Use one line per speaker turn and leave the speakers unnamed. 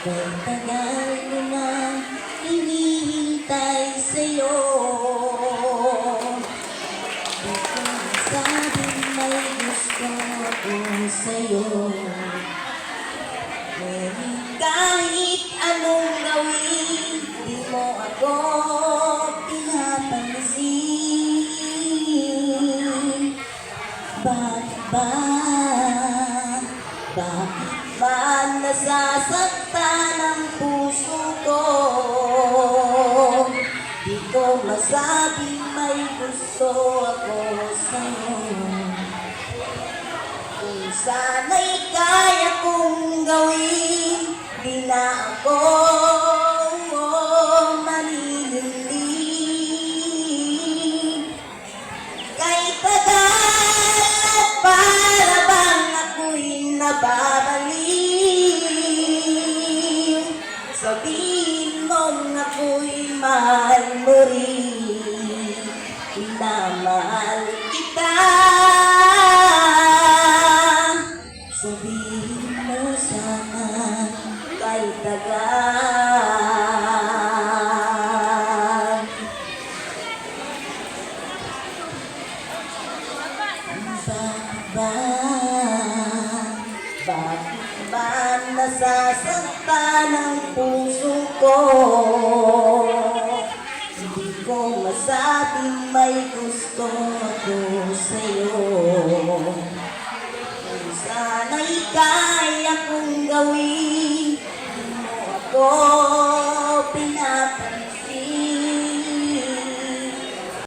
Kay tagal ko nang hinihintay sa'yo. Di ko masabing may gusto ako sa'yo. Ngunit kahit anong gawin, di mo ako pinapansin. Bakit ba? Bakit ba nasasaktan ang puso ko? Di ko masabing may gusto ako sa'yo. Kung sana'y kaya kong gawin, di na ako maninilig. Kay tagal at para bang ako'y nababaliw. Sabihin mong ako'y mahal mo rin, minamahal kita. Sabihin mo sana kay tagal. Bakit ba nasasaktan ang puso ko? Hindi ko masabing may gusto ako sa'yo. Kung sana'y kaya kong gawin, di mo ako pinapansin.